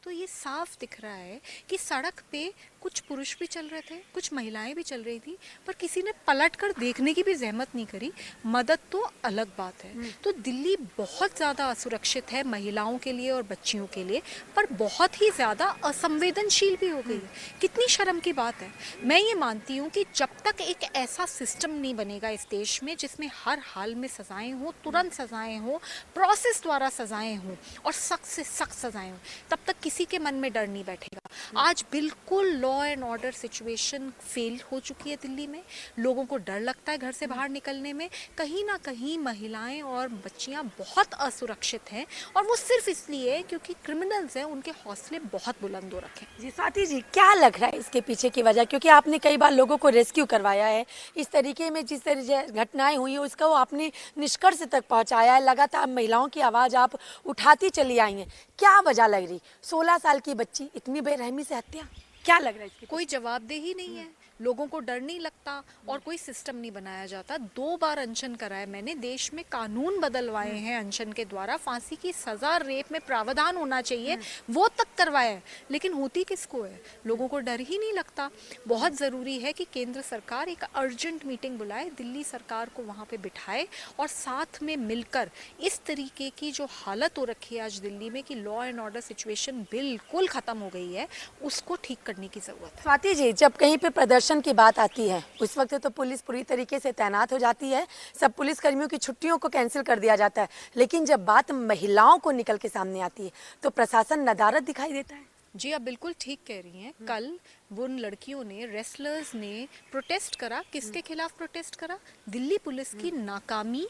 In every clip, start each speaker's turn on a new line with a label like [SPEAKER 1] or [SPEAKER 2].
[SPEAKER 1] तो ये साफ दिख रहा है कि सड़क पे कुछ पुरुष भी चल रहे थे, कुछ महिलाएं भी चल रही थी, पर किसी ने पलट कर देखने की भी जहमत नहीं करी। मदद तो अलग बात है। तो दिल्ली बहुत ज़्यादा असुरक्षित है महिलाओं के लिए और बच्चियों के लिए, पर बहुत ही ज़्यादा असंवेदनशील भी हो गई है। कितनी शर्म की बात है। मैं ये मानती हूँ कि जब तक एक ऐसा सिस्टम नहीं बनेगा इस देश में जिसमें हर हाल में सजाएं हो, तुरंत सजाएं हो, प्रोसेस द्वारा सजाएं हो और सख्त से सख्त सजाएं हो, तब तक किसी के मन में डर नहीं बैठेगा। आज बिल्कुल law and order situation fail हो चुकी है दिल्ली में। लोगों को डर लगता है घर से बाहर निकलने में। कहीं ना कहीं महिलाएं और बच्चियां बहुत असुरक्षित हैं, और वो सिर्फ इसलिए क्योंकि क्रिमिनल्स हैं, उनके हौसले बहुत बुलंद हो रखे हैं।
[SPEAKER 2] जी स्वाति जी, क्या लग रहा है इसके पीछे की वजह? क्योंकि आपने कई बार लोगों को रेस्क्यू करवाया है, इस तरीके में जिस तरह घटनाएं हुई हैं उसका वो आपने निष्कर्ष तक पहुंचाया है, लगातार महिलाओं की आवाज़ आप उठाती चली आई हैं। क्या वजह लग रही? 16 साल की बच्ची, इतनी बेरहमी से हत्या, क्या लग रहा है इसके?
[SPEAKER 1] कोई जवाबदेही नहीं है, लोगों को डर नहीं लगता और कोई सिस्टम नहीं बनाया जाता। 2 बार अनशन कराया मैंने, देश में कानून बदलवाए हैं अनशन के द्वारा। फांसी की सजा रेप में प्रावधान होना चाहिए, वो तक करवाया है, लेकिन होती किसको है? लोगों को डर ही नहीं लगता। बहुत ज़रूरी है कि केंद्र सरकार एक अर्जेंट मीटिंग बुलाए, दिल्ली सरकार को वहाँ पे बिठाए और साथ में मिलकर इस तरीके की जो हालत हो रखी है आज दिल्ली में कि लॉ एंड ऑर्डर सिचुएशन बिल्कुल ख़त्म हो गई है, उसको ठीक करने की ज़रूरत है।
[SPEAKER 2] स्वाति जी, जब कहीं पे प्रदर्शन की बात आती है उस वक्त तो पुलिस पूरी तरीके से तैनात हो जाती है, सब पुलिस कर्मियों की छुट्टियों को कैंसिल कर दिया जाता है, लेकिन जब बात महिलाओं को निकल के सामने आती है तो प्रशासन नदारद दिखाई देता है।
[SPEAKER 1] जी, आप बिल्कुल ठीक कह रही हैं। कल उन लड़कियों ने, रेसलर्स ने प्रोटेस्ट करा। किसके खिलाफ प्रोटेस्ट करा? दिल्ली पुलिस की नाकामी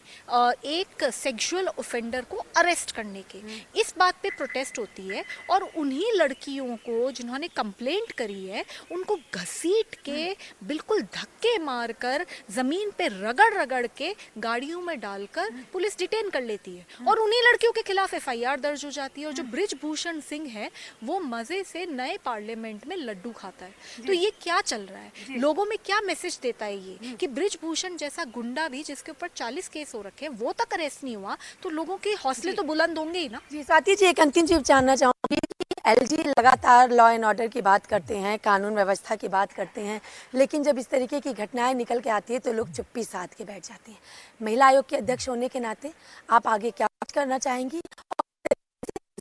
[SPEAKER 1] एक सेक्सुअल ऑफेंडर को अरेस्ट करने के, इस बात पे प्रोटेस्ट होती है। और उन्हीं लड़कियों को जिन्होंने कंप्लेंट करी है उनको घसीट के, बिल्कुल धक्के मारकर, जमीन पे रगड़ रगड़ के गाड़ियों में डालकर पुलिस डिटेन कर लेती है और उन्हीं लड़कियों के खिलाफ FIR दर्ज हो जाती है। और जो बृजभूषण सिंह है वो मजे से नए पार्लियामेंट में लड्डू खाता है। तो ये क्या चल रहा है? लोगों में क्या मैसेज देता है ये कि बृजभूषण जैसा गुंडा भी, जिसके ऊपर 40 केस हो रखे हैं, वो तक अरेस्ट नहीं हुआ, तो लोगों के हौसले तो बुलंद होंगे ही ना।
[SPEAKER 2] जी स्वाति जी, एक अंतिम चीज जानना चाहूंगी कि LG लगातार लॉ एंड ऑर्डर की बात करते हैं, कानून व्यवस्था की बात करते हैं, लेकिन जब इस तरीके की घटनाएं निकल के आती है तो लोग चुप्पी साध के बैठ जाते हैं। महिला आयोग के अध्यक्ष होने के नाते आप आगे क्या करना चाहेंगी और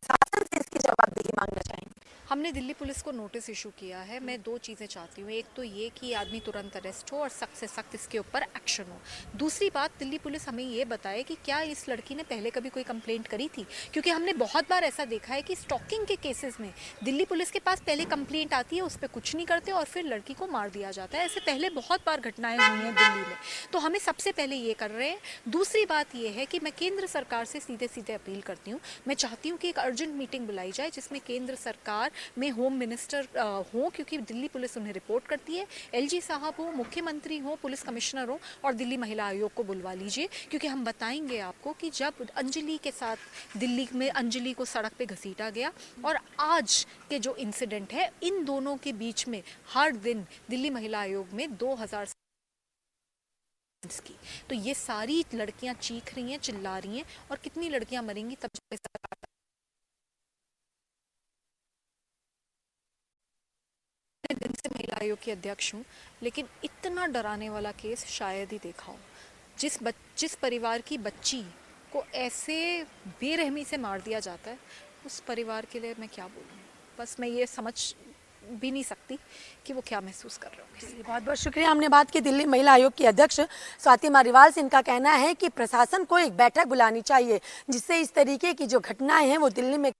[SPEAKER 2] शासन से इसकी जवाबदेही मांगना चाहेंगी?
[SPEAKER 1] हमने दिल्ली पुलिस को नोटिस इशू किया है। मैं 2 चीज़ें चाहती हूँ। एक तो ये कि आदमी तुरंत अरेस्ट हो और सख्त से सख्त इसके ऊपर एक्शन हो। दूसरी बात, दिल्ली पुलिस हमें ये बताए कि क्या इस लड़की ने पहले कभी कोई कंप्लेंट करी थी, क्योंकि हमने बहुत बार ऐसा देखा है कि स्टॉकिंग के केसेस में दिल्ली पुलिस के पास पहले कंप्लेंट आती है, उस पर कुछ नहीं करते और फिर लड़की को मार दिया जाता है। ऐसे पहले बहुत बार घटनाएं हुई हैं दिल्ली में, तो हमें सबसे पहले ये कर रहे हैं। दूसरी बात ये है कि मैं केंद्र सरकार से सीधे सीधे अपील करती हूँ। मैं चाहती हूँ कि एक अर्जेंट मीटिंग बुलाई जाए जिसमें केंद्र सरकार में होम मिनिस्टर हो, क्योंकि दिल्ली पुलिस उन्हें रिपोर्ट करती है, LG साहब हो, मुख्यमंत्री हो, पुलिस कमिश्नर हो, और दिल्ली महिला आयोग को बुलवा लीजिए, क्योंकि हम बताएंगे आपको कि जब अंजलि के साथ दिल्ली में अंजलि को सड़क पे घसीटा गया और आज के जो इंसिडेंट है, इन दोनों के बीच में हर दिन दिल्ली महिला आयोग में 2000 की, तो ये सारी लड़कियां चीख रही हैं, चिल्ला रही हैं, और कितनी लड़कियां मरेंगी तब दिन से महिला आयोग की अध्यक्ष हूँ, लेकिन इतना डराने वाला केस शायद ही देखा हो। जिस परिवार की बच्ची को ऐसे बेरहमी से मार दिया जाता है, उस परिवार के लिए मैं क्या बोलूँ। बस मैं ये समझ भी नहीं सकती कि वो क्या महसूस कर रहे होंगे।
[SPEAKER 2] बहुत बहुत शुक्रिया। हमने बात की दिल्ली महिला आयोग की अध्यक्ष स्वाति मारीवाल से। इनका कहना है कि प्रशासन को एक बैठक बुलानी चाहिए जिससे इस तरीके की जो घटनाएं हैं वो दिल्ली में